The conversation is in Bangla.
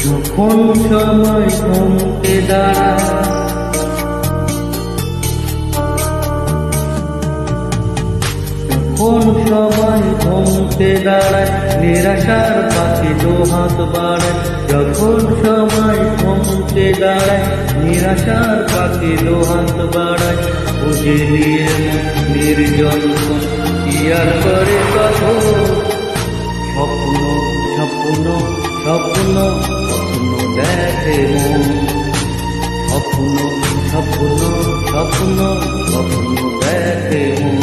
যখন সময় থমকে দাঁড়ায়, যখন সময় থমকে দাঁড়ায়, নিরাশার পাশে হাত বাড়ায়। যখন সময় থমকে দাঁড়ায়, নিরাশার পাশে হাত বাড়ায়। বুঝে দিয়ে নির্জন কি আর করে কখন, স্বপ্ন স্বপ্ন স্বপ্ন স্বপ্ন দেখে মন, স্বপ্ন স্বপ্ন স্বপ্ন স্বপ্ন দেখে মন।